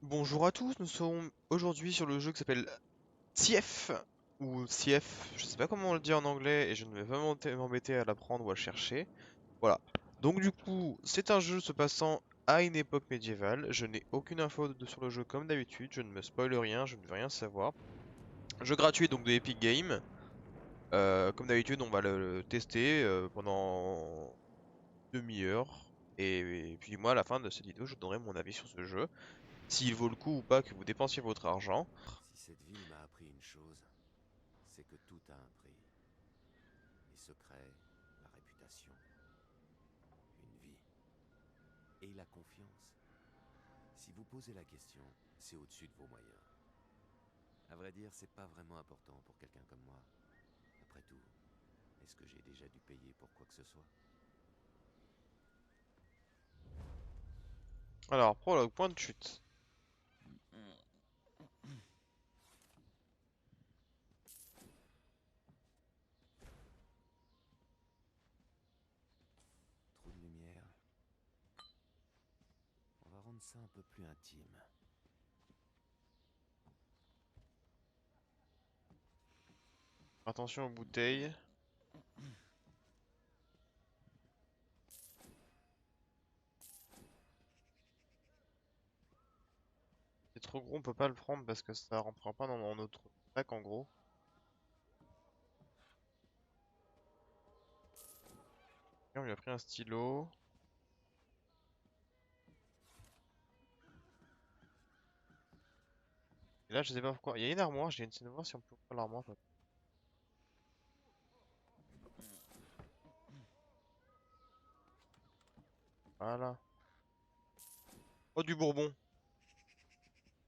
Bonjour à tous, nous sommes aujourd'hui sur le jeu qui s'appelle Thief ou Thief, je sais pas comment on le dit en anglais et je ne vais pas m'embêter à l'apprendre ou à le chercher. Voilà. Donc du coup, c'est un jeu se passant à une époque médiévale. Je n'ai aucune info sur le jeu comme d'habitude, je ne me spoile rien, je ne veux rien savoir. Jeu gratuit donc de Epic Games. Comme d'habitude, on va le tester pendant demi-heure. Et puis moi, à la fin de cette vidéo, je donnerai mon avis sur ce jeu. S'il vaut le coup ou pas que vous dépensiez votre argent. Si cette ville m'a appris une chose, c'est que tout a un prix. Les secrets, la réputation, une vie. Et la confiance. Si vous posez la question, c'est au-dessus de vos moyens. À vrai dire, c'est pas vraiment important pour quelqu'un comme moi. Après tout, est-ce que j'ai déjà dû payer pour quoi que ce soit? Alors, prologue, point de chute. Trop de lumière. On va rendre ça un peu plus intime. Attention aux bouteilles. C'est trop gros, on peut pas le prendre parce que ça rentrera pas dans notre sac en gros. Et on lui a pris un stylo. Et là, je sais pas pourquoi. Il y a une armoire, j'ai essayé de voir si on peut ouvrir l'armoire. Voilà. Oh, du bourbon.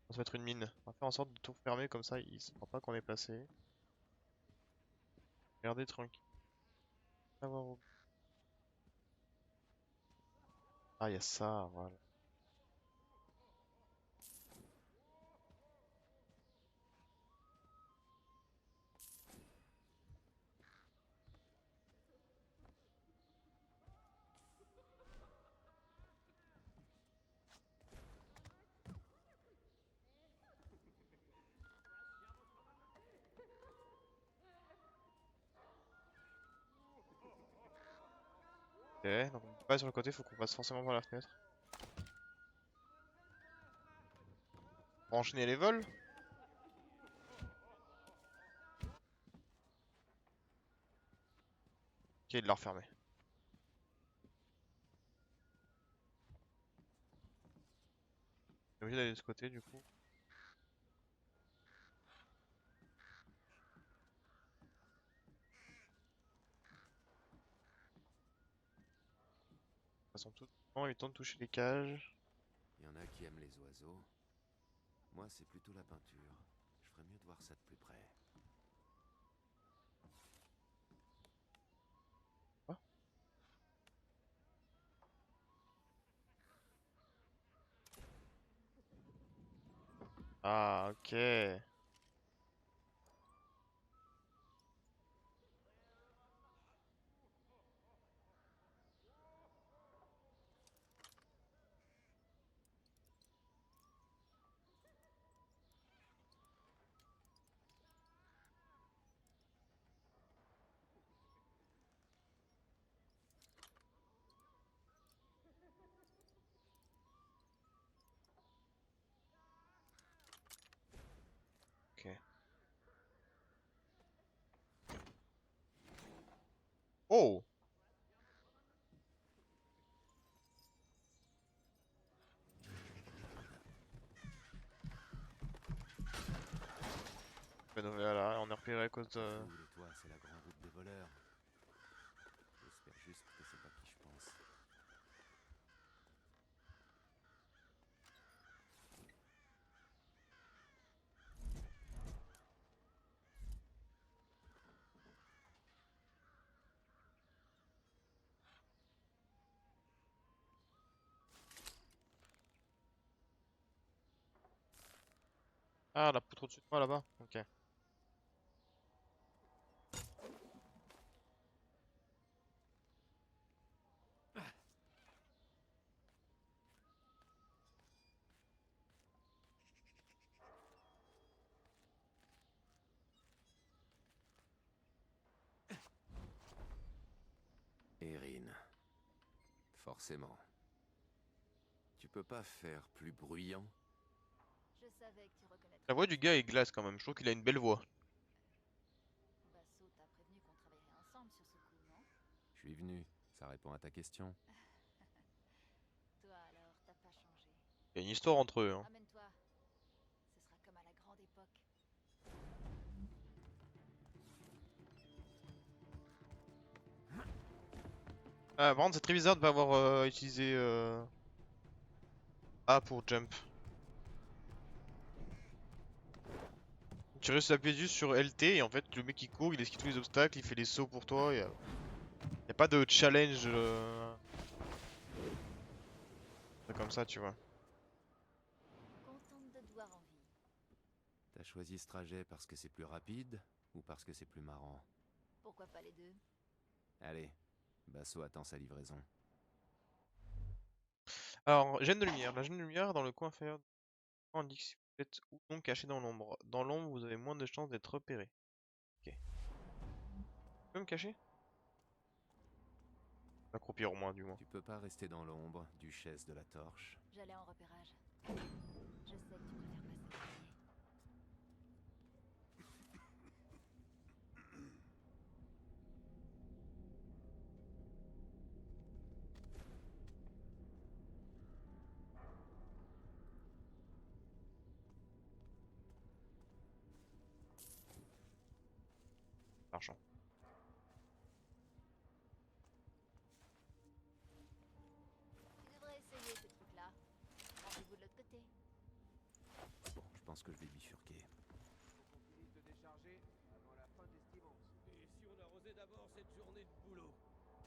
On va se mettre une mine. On va faire en sorte de tout fermer comme ça, il ne pas qu'on est passé. Regardez tranquille. Savoir où- Ah, il y a ça, voilà. Ok, donc on peut pas sur le côté, faut qu'on passe forcément par la fenêtre. Pour enchaîner les vols? Ok, il l'a refermé. On est obligé d'aller de ce côté du coup. De toute façon, tout le temps, il tente de toucher les cages. Il y en a qui aiment les oiseaux. Moi, c'est plutôt la peinture. Je ferais mieux de voir ça de plus près. Ah, ah, ok. Ok. Oh! Ben voilà, on est repéré à cause Après de... tout, les toits, c'est la grande route des voleurs. J'espère juste que c'est pas qui je pense. Ah, la poutre au-dessus de moi là-bas. Ok. Forcément. Tu peux pas faire plus bruyant? Je savais que tu reconnaîtrais. La voix du gars est glace quand même, je trouve qu'il a une belle voix. Basso t'a prévenu qu'on travaillerait ensemble sur ce coup, non? Je suis venu, ça répond à ta question. Toi alors, t'as pas changé. Il y a une histoire entre eux, hein. Amène-toi. Ce sera comme à la grande époque. Ah, par contre, c'est très bizarre de pas avoir utilisé A pour jump. Tu restes appuyé juste sur LT et en fait, le mec il court, il esquive tous les obstacles, il fait les sauts pour toi. Y a pas de challenge comme ça, tu vois. Contente de te voir en vie. T'as choisi ce trajet parce que c'est plus rapide ou parce que c'est plus marrant? Pourquoi pas les deux? Allez, Basso attend sa livraison. Alors, gêne de lumière. La gêne de lumière dans le coin inférieur du écran indique si vous êtes ou non caché dans l'ombre. Dans l'ombre, vous avez moins de chances d'être repéré. Ok. Tu peux me cacher? M'accroupir au moins, du moins. Tu peux pas rester dans l'ombre, duchesse de la torche. J'allais en repérage. Je sais que tu préfères passer au premier. Marchand. Tu devrais essayer ce truc-là. Rendez-vous de l'autre côté. Bon, je pense que je vais bifurquer. Faut qu'on finisse de décharger avant la fin de l'estimance. Et si on arrosait d'abord cette journée de boulot?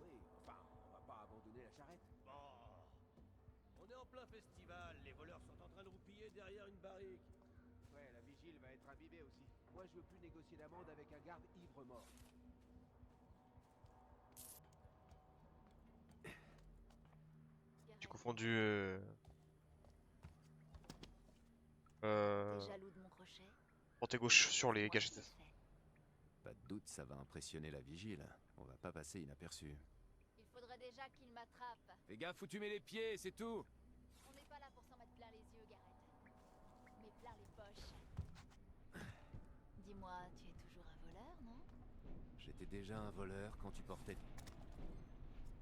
Oui, enfin, on va pas abandonner la charrette. Bah, on est en plein festival, les voleurs sont en train de roupiller derrière une barrique. Ouais, la vigile va être imbibée aussi. Moi, je veux plus négocier d'amende avec un garde ivre mort. J'ai Gareth, confondu. t'es jaloux de mon crochet? Portée gauche sur les Moi, je gâchettes. l'ai fait. Pas de doute, ça va impressionner la vigile. On va pas passer inaperçu. Il faudrait déjà qu'il m'attrape. Fais gaffe où tu mets les pieds, c'est tout! On n'est pas là pour s'en mettre plein les yeux, Gareth. Mais plein les poches. Dis-moi, tu es toujours un voleur, non? J'étais déjà un voleur quand tu portais...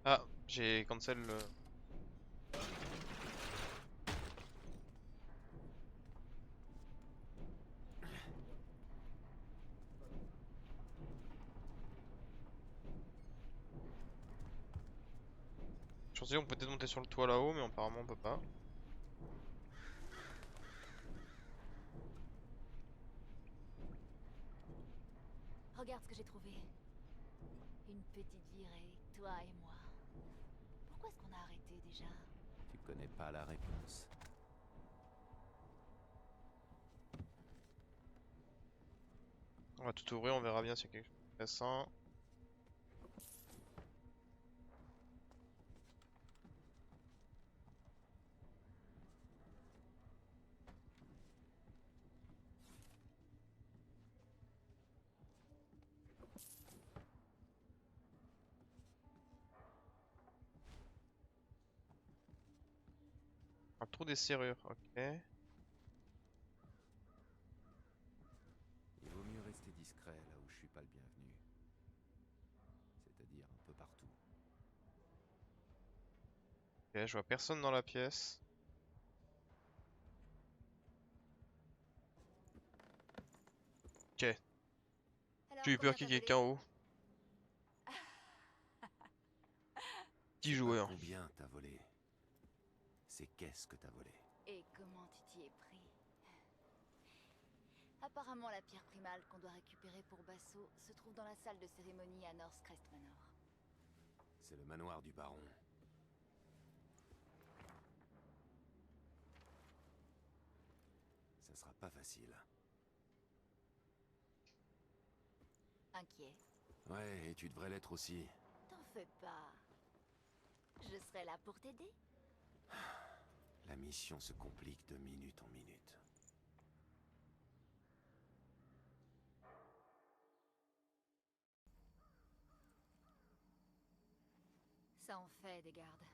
Ah, j'ai cancel. Je pensais qu'on peut peut-être monter sur le toit là-haut, mais apparemment on peut pas. Regarde ce que j'ai trouvé. Une petite virée, toi et moi. Pourquoi est-ce qu'on a arrêté déjà? Tu connais pas la réponse. On va tout ouvrir, on verra bien s'il y a quelque chose d'intéressant. Un trou des serrures, ok. Il vaut mieux rester discret là où je suis pas le bienvenu. C'est-à-dire un peu partout. Ok, je vois personne dans la pièce. Ok, Alors, j'ai eu peur combien qu'il t'as y ait volé? quelqu'un en haut. 10 C'est pas joueurs. combien t'as volé. C'est qu'est-ce que t'as volé. Et comment tu t'y es pris? Apparemment, la pierre primale qu'on doit récupérer pour Basso se trouve dans la salle de cérémonie à North Crest Manor. C'est le manoir du baron. Ça sera pas facile. Inquiet? Ouais, et tu devrais l'être aussi. T'en fais pas. Je serai là pour t'aider. La mission se complique de minute en minute. Ça en fait des gardes.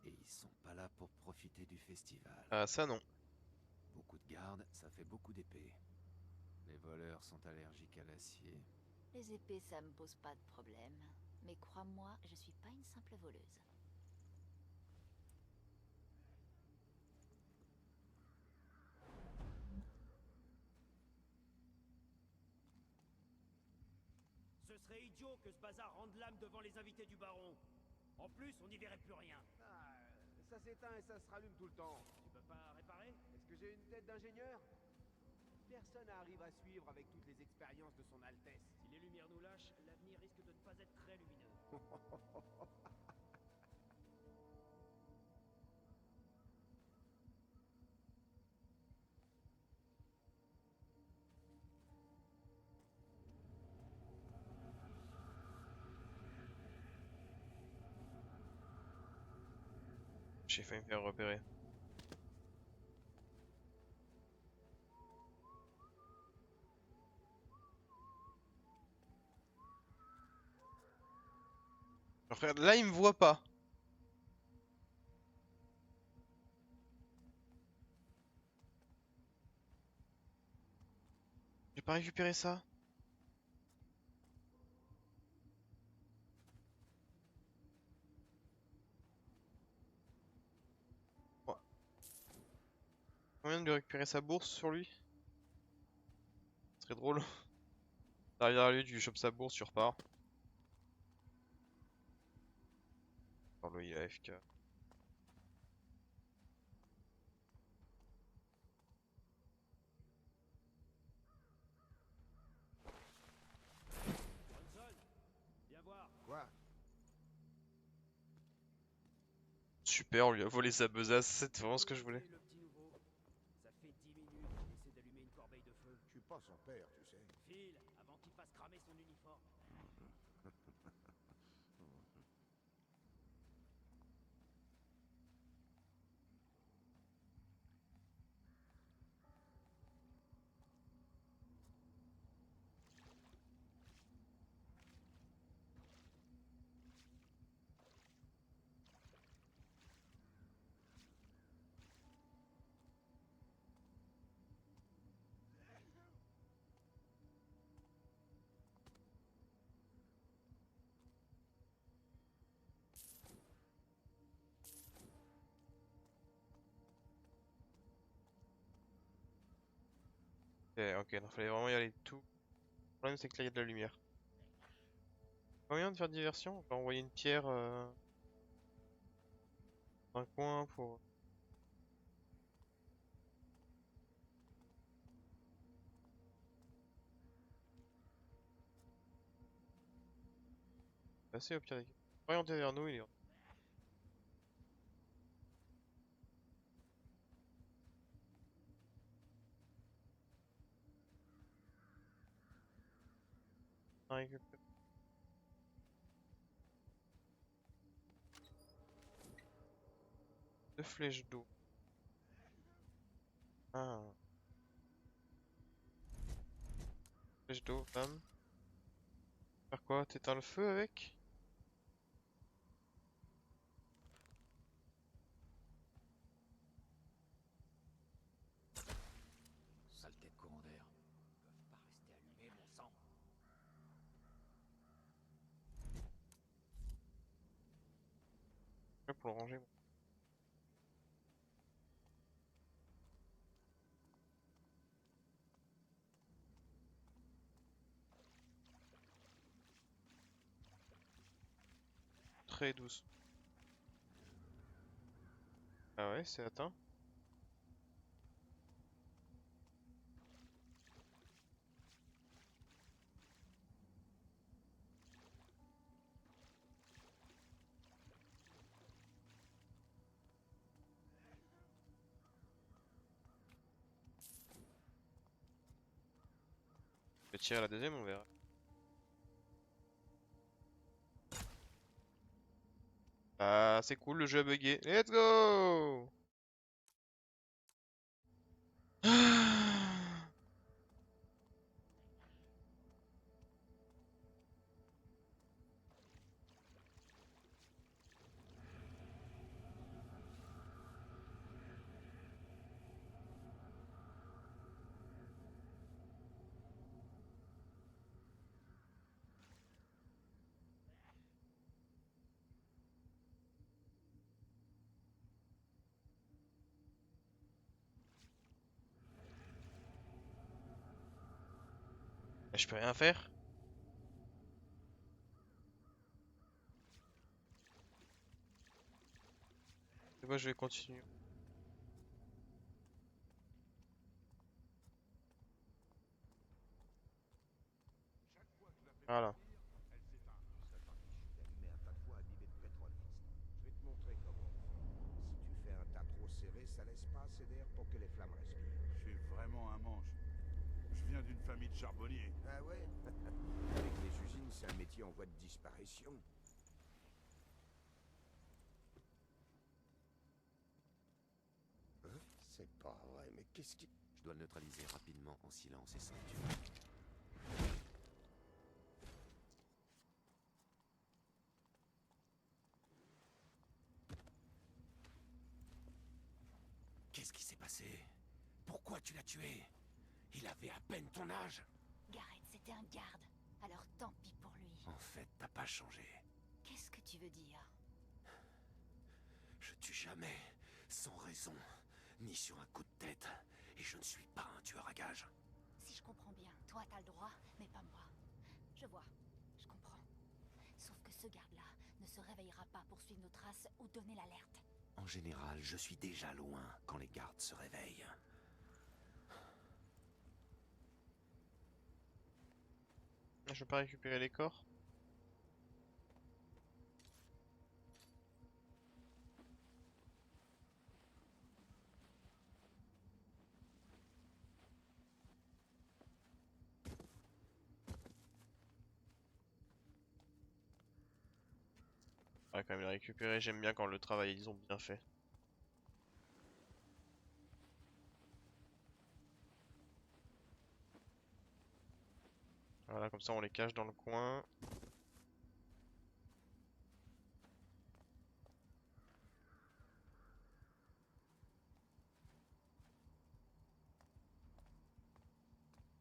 Et ils sont pas là pour profiter du festival. Ah, ça non. Beaucoup de gardes, ça fait beaucoup d'épées. Les voleurs sont allergiques à l'acier. Les épées, ça me pose pas de problème. Mais crois-moi, je suis pas une simple voleuse. Ce serait idiot que ce bazar rende l'âme devant les invités du baron. En plus, on n'y verrait plus rien. Ah, ça s'éteint et ça se rallume tout le temps. Tu peux pas réparer? Est-ce que j'ai une tête d'ingénieur? Personne n'arrive à suivre avec toutes les expériences de son Altesse. Si les lumières nous lâchent, l'avenir risque de ne pas être très lumineux. J'ai failli me faire repérer. Alors, regarde, là il me voit pas. J'ai pas récupéré ça. Ouais. Combien de lui récupérer sa bourse sur lui? Ce serait drôle. Derrière lui, tu lui chopes sa bourse, tu repars. Alors lui, il est AFK. Johnson, viens voir. Quoi? Super, on lui a volé sa besace, c'est vraiment ce que je voulais. Le petit nouveau. Ça fait 10 minutes qu'il essaie d'allumer une corbeille de feu. Je suis pas son père, tu sais. File, avant qu'il fasse cramer son uniforme. Ok, il fallait vraiment y aller tout. Le problème c'est que là il y a de la lumière. Combien de faire diversion? On va envoyer une pierre dans un coin pour... passer au pire des cas. Orienter vers nous, il est... On récupère. Deux flèches d'eau. Ah. Flèche d'eau, bam. Faire quoi? T'éteins le feu avec? Saleté de courant d'air. Ils peuvent pas rester allumés, mon sang. Ouais, pour le ranger. Bon. Très douce. Ah ouais, c'est atteint. Je vais tirer la deuxième, on verra. Ah, c'est cool, le jeu a bugué. Let's go! Je peux rien faire. Et moi je vais continuer. Voilà. Mais à pas de quoi à l'idée de pétroliste. Je vais te montrer comment. Si tu fais un tas trop serré, ça laisse pas assez d'air pour que les flammes respirent. Je suis vraiment un manche. Je viens d'une famille de charbonniers. Ah ouais? Avec les usines, c'est un métier en voie de disparition. Hein? C'est pas vrai, mais qu'est-ce qui... Je dois le neutraliser rapidement en silence et sans tuer. Qu'est-ce qui s'est passé? Pourquoi tu l'as tué? Il avait à peine ton âge. Gareth, c'était un garde. Alors tant pis pour lui. En fait, t'as pas changé. Qu'est-ce que tu veux dire? Je tue jamais, sans raison, ni sur un coup de tête. Et je ne suis pas un tueur à gages. Si je comprends bien, toi t'as le droit, mais pas moi. Je vois, je comprends. Sauf que ce garde-là ne se réveillera pas pour suivre nos traces ou donner l'alerte. En général, je suis déjà loin quand les gardes se réveillent. Je peux pas récupérer les corps. On va quand même les récupérer, j'aime bien quand le travail ils ont bien fait. Voilà, comme ça on les cache dans le coin.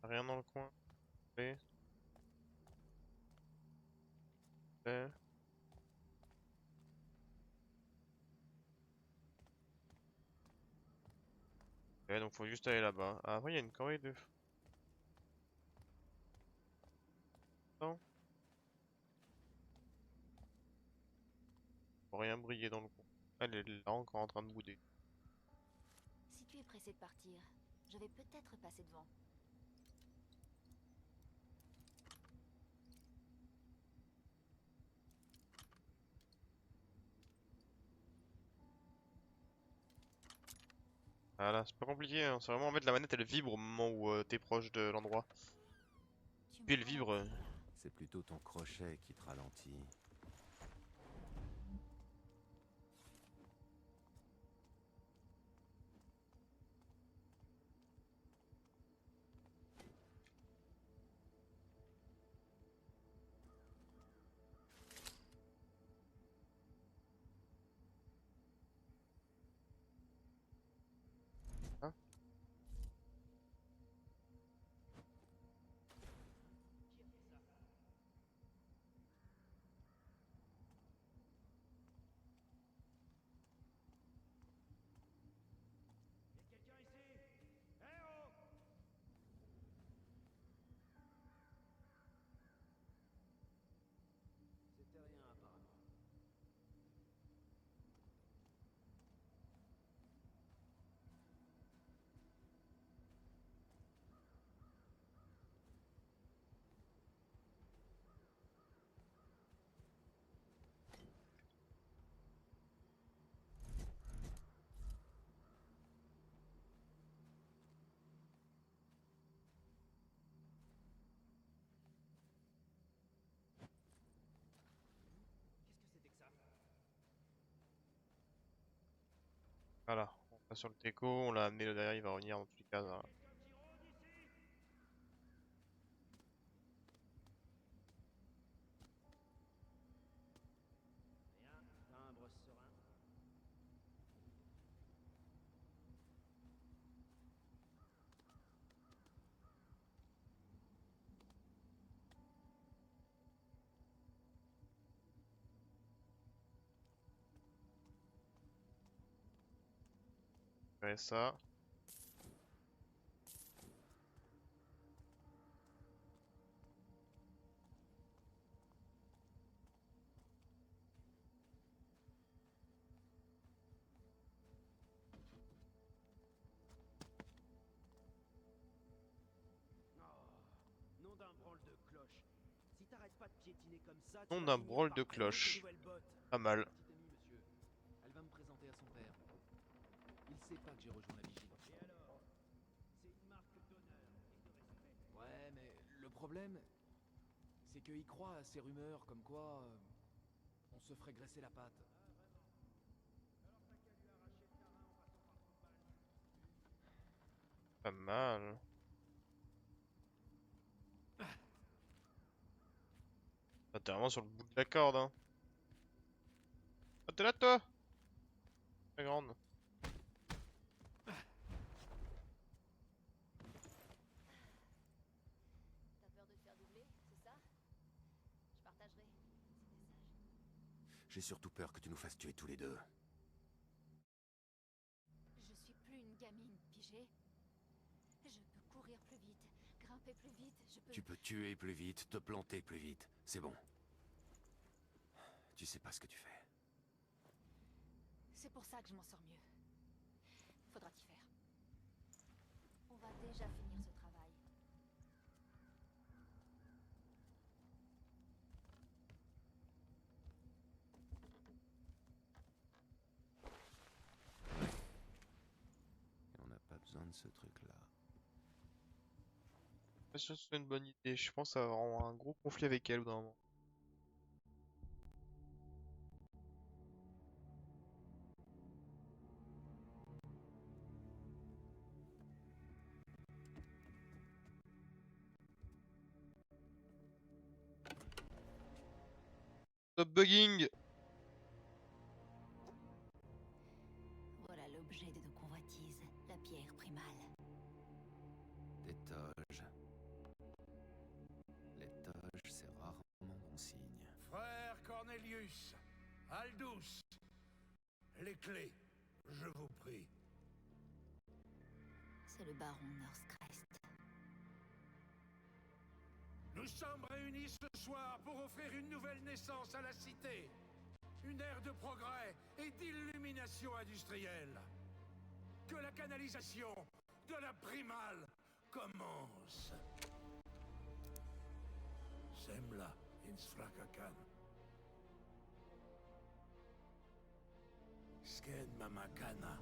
Rien dans le coin. Fait. Fait. Ok, donc faut juste aller là-bas. Ah, après il y a une corée de... Non, faut rien briller dans le coin. Elle est là encore en train de bouder. Si tu es pressé de partir, je vais peut-être passer devant. Voilà, c'est pas compliqué, hein. C'est vraiment en fait la manette elle vibre au moment où t'es proche de l'endroit. Tu Puis me elle vibre. ralentis, là. C'est plutôt ton crochet qui te ralentit. Hein. Quelqu'un ici? Eh oh! C'était rien apparemment. Qu'est-ce que c'était que ça? Voilà, on va sur le teco, on l'a amené là derrière, il va revenir dans tous les cas. Là. Quelqu'un qui rôde ici? Rien, timbre serein. Ouais, ça. pas de piétiner comme ça. Nom tu d'un vas finir brol par de crever tes cloche. nouvelles bottes. Pas mal. Petite amie, monsieur. Elle va me présenter à son père. Il sait pas que j'ai rejoint la vigile. Et alors? C'est une marque d'honneur et de respect. Ouais, mais le problème, c'est qu'il croit à ces rumeurs comme quoi on se ferait graisser la patte. Pas mal. Ah, t'es vraiment sur le bout de la corde, hein. Ah, t'es là, toi? Très grande. T'as peur de te faire doubler, c'est ça? Je partagerai ces messages. J'ai surtout peur que tu nous fasses tuer tous les deux. Je suis plus une gamine, pigée. Je peux courir plus vite, grimper plus vite, je peux... Tu peux tuer plus vite, te planter plus vite. C'est bon. Tu sais pas ce que tu fais. C'est pour ça que je m'en sors mieux. Faudra t'y faire. On va déjà finir ce travail. Et on n'a pas besoin de ce truc-là. Pas sûr que ce soit une bonne idée. Je pense avoir un gros conflit avec elle au bout d'un moment. Stop bugging! Voilà l'objet de nos convoitises, la pierre primale. Des toges. Les toges, c'est rarement bon signe. Frère Cornelius, Aldous, les clés, je vous prie. C'est le baron Northcrest. Nous sommes réunis ce soir pour offrir une nouvelle naissance à la cité. Une ère de progrès et d'illumination industrielle. Que la canalisation de la primale commence. Semla insfrakakan. Sken mamakana.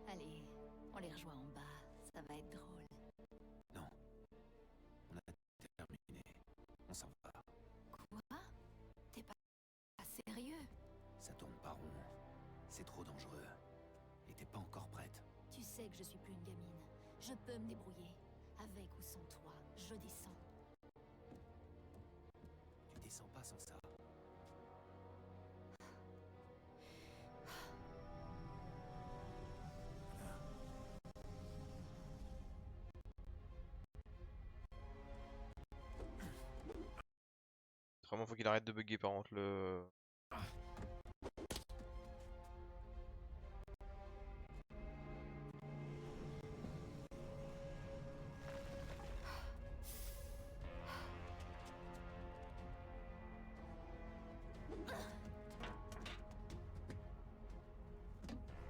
Allez, on les rejoint en bas, ça va être drôle. Non. On a terminé. On s'en va. Quoi? T'es pas sérieux? Ça tourne pas rond. C'est trop dangereux. Et t'es pas encore prête. Tu sais que je suis plus une gamine. Je peux me débrouiller. Avec ou sans toi, je descends. Tu descends pas sans ça. Vraiment, faut qu'il arrête de bugger par contre le.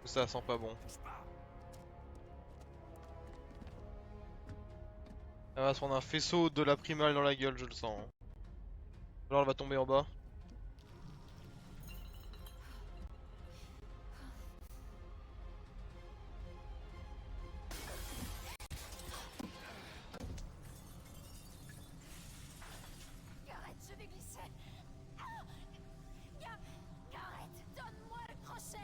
Ça sent pas bon. Elle va se prendre un faisceau de la primale dans la gueule, je le sens. Alors elle va tomber en bas. Gareth, je vais glisser. Ah, Gareth, donne-moi le crochet.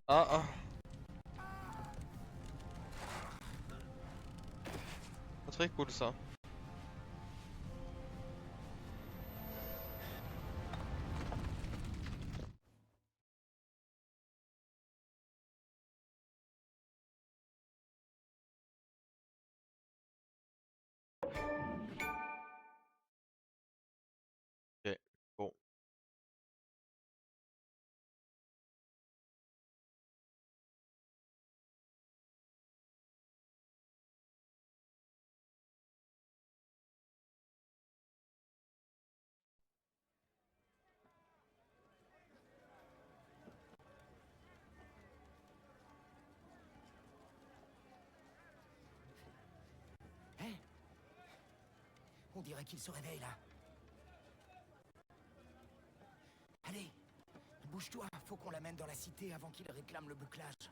Ah ah. Pas très cool ça. Ok, bon. On dirait qu'il se réveille là. Allez, bouge-toi, faut qu'on l'amène dans la cité avant qu'il réclame le bouclage.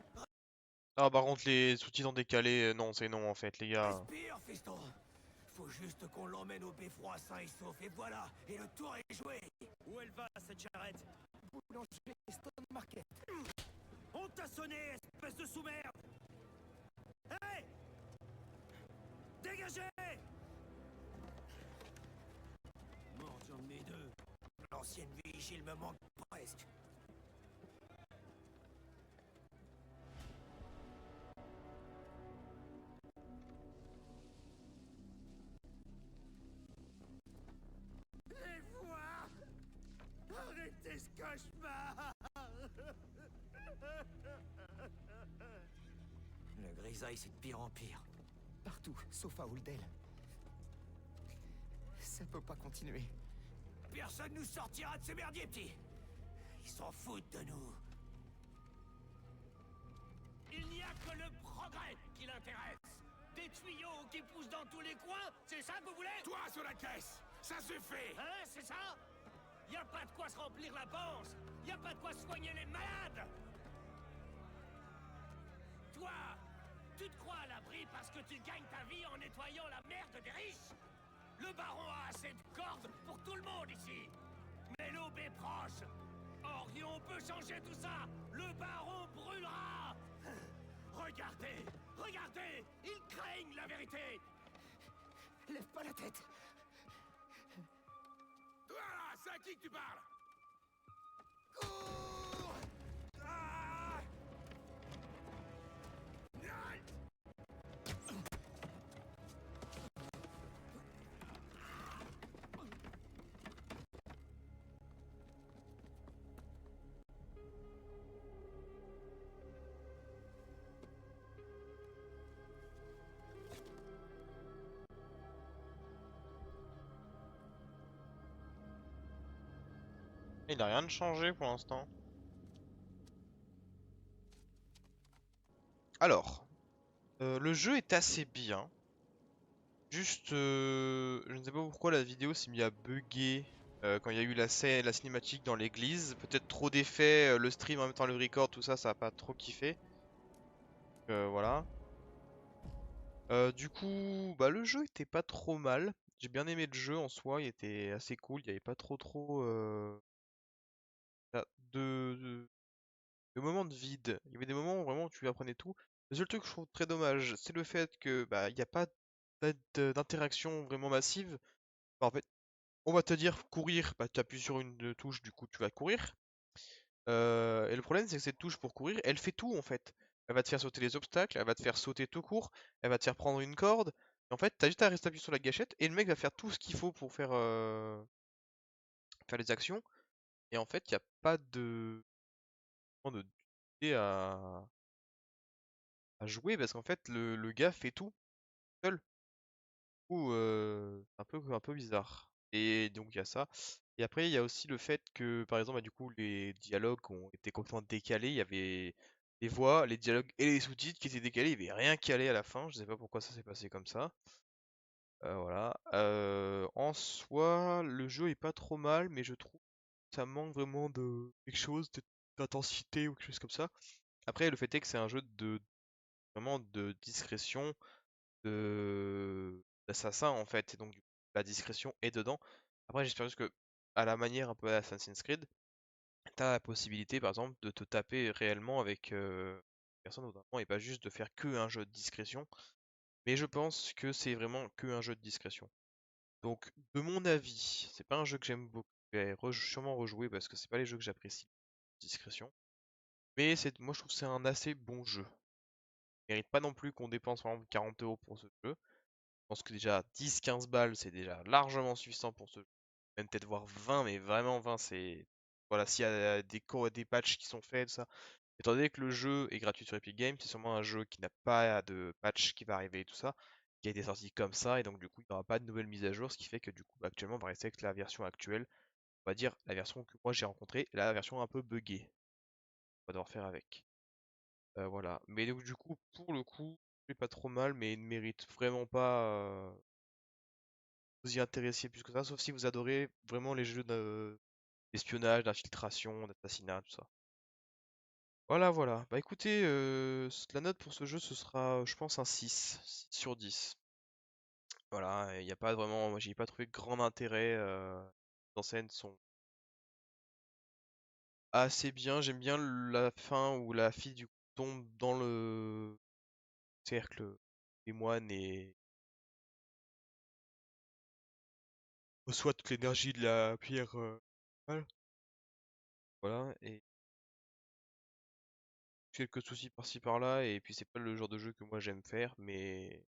Ah, par contre, les sous-titres en décalé, non, c'est non en fait, les gars. Respire, fiston. Faut juste qu'on l'emmène au beffroi sain et sauf, et voilà, et le tour est joué. Où elle va, cette charrette? Boulanger Stone Market. On t'a sonné, espèce de sous-merde! Hey! Dégagez! Mordion de mes deux. L'ancienne vigile me manque presque. Les voix! Arrêtez ce cauchemar! Le grisaille, c'est de pire en pire. Partout, sauf à Houldel. Ça peut pas continuer. Personne nous sortira de ce merdier, petit! Ils s'en foutent de nous! Il n'y a que le progrès qui l'intéresse! Des tuyaux qui poussent dans tous les coins, c'est ça que vous voulez? Toi sur la caisse, ça suffit. Hein, c'est ça? Y a pas de quoi se remplir la panse! Y a pas de quoi soigner les malades! Toi, tu te crois à l'abri parce que tu gagnes ta vie en nettoyant la merde des riches? Le baron a assez de cordes pour tout le monde ici! Mais l'aube est proche! Orion peut changer tout ça! Le baron brûlera! Regardez! Regardez! Ils craignent la vérité! Lève pas la tête. Toi là, c'est à qui que tu parles? Cours! Ah! Aïe! Il n'a rien de changé pour l'instant. Alors, le jeu est assez bien. Juste, je ne sais pas pourquoi la vidéo s'est mise à bugger quand il y a eu la scène, la cinématique dans l'église. Peut-être trop d'effets, le stream en même temps le record, tout ça, ça a pas trop kiffé. Voilà. Du coup, bah le jeu était pas trop mal. J'ai bien aimé le jeu en soi, il était assez cool. Il n'y avait pas trop de, de moments de vide. Il y avait des moments où vraiment tu apprenais tout. Le seul truc que je trouve très dommage, c'est le fait que bah il n'y a pas d'interaction vraiment massive. Bah, en fait, on va te dire courir, bah tu appuies sur une touche, du coup tu vas courir. Et le problème c'est que cette touche pour courir, elle fait tout en fait. Elle va te faire sauter les obstacles, elle va te faire sauter tout court, elle va te faire prendre une corde. Et en fait, t'as juste à rester appuyé sur la gâchette et le mec va faire tout ce qu'il faut pour faire les actions. Et en fait, il n'y a pas de d'utilité à jouer parce qu'en fait, le gars fait tout seul. Du coup, un peu bizarre. Et donc, il y a ça. Et après, il y a aussi le fait que, par exemple, bah, du coup, les dialogues ont été complètement décalés. Il y avait les voix, les dialogues et les sous-titres qui étaient décalés. Il n'y avait rien calé à la fin. Je sais pas pourquoi ça s'est passé comme ça. Voilà. En soi, le jeu est pas trop mal, mais je trouve que ça manque vraiment de quelque chose, d'intensité ou quelque chose comme ça. Après, le fait est que c'est un jeu de vraiment de discrétion, d'assassin en fait, et donc du coup, la discrétion est dedans. Après, j'espère juste que, à la manière un peu Assassin's Creed, t'as la possibilité par exemple de te taper réellement avec personne autrement et pas juste de faire que un jeu de discrétion. Mais je pense que c'est vraiment que un jeu de discrétion. Donc, de mon avis, c'est pas un jeu que j'aime beaucoup. Je vais sûrement rejouer parce que c'est pas les jeux que j'apprécie. Discrétion. Mais moi je trouve que c'est un assez bon jeu. Il mérite pas non plus qu'on dépense par exemple 40 € pour ce jeu. Je pense que déjà 10-15 balles c'est déjà largement suffisant pour ce jeu. Même peut-être voir 20, mais vraiment 20 c'est. Voilà, s'il y a des patchs qui sont faits, tout ça. Étant donné que le jeu est gratuit sur Epic Games, c'est sûrement un jeu qui n'a pas de patch qui va arriver et tout ça, qui a été sorti comme ça, et donc du coup il n'y aura pas de nouvelle mise à jour, ce qui fait que du coup actuellement on va rester avec la version actuelle, on va dire la version que moi j'ai rencontrée, la version un peu buggée. On va devoir faire avec. Voilà. Mais donc du coup, pour le coup, c'est pas trop mal, mais il ne mérite vraiment pas vous y intéressiez plus que ça, sauf si vous adorez vraiment les jeux d'espionnage, d'infiltration, d'assassinat, tout ça. Voilà, voilà. Bah écoutez, la note pour ce jeu, ce sera, je pense, un 6 sur 10. Voilà, il n'y a pas vraiment, moi j'y ai pas trouvé grand intérêt. Les mises en scène sont assez bien. J'aime bien la fin où la fille du coup tombe dans le cercle des moines et reçoit toute l'énergie de la pierre. Voilà, et quelques soucis par-ci par-là, et puis c'est pas le genre de jeu que moi j'aime faire, mais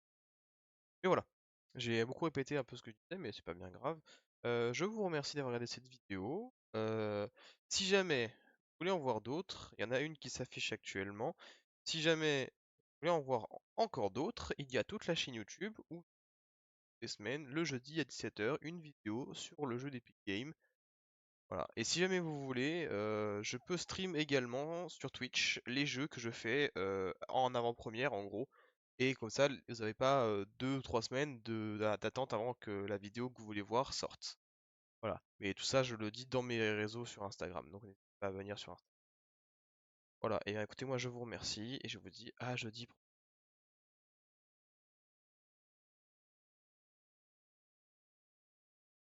voilà. J'ai beaucoup répété un peu ce que je disais, mais c'est pas bien grave. Je vous remercie d'avoir regardé cette vidéo. Si jamais vous voulez en voir d'autres, il y en a une qui s'affiche actuellement. Si jamais vous voulez en voir encore d'autres, il y a toute la chaîne YouTube où les semaines, le jeudi à 17 h, une vidéo sur le jeu d'Epic Games. Voilà. Et si jamais vous voulez, je peux stream également sur Twitch les jeux que je fais en avant-première en gros. Et comme ça, vous n'avez pas 2 ou 3 semaines d'attente avant que la vidéo que vous voulez voir sorte. Voilà. Mais tout ça, je le dis dans mes réseaux sur Instagram. Donc n'hésitez pas à venir sur Instagram. Voilà. Et bien, écoutez, moi je vous remercie et je vous dis à jeudi prochain.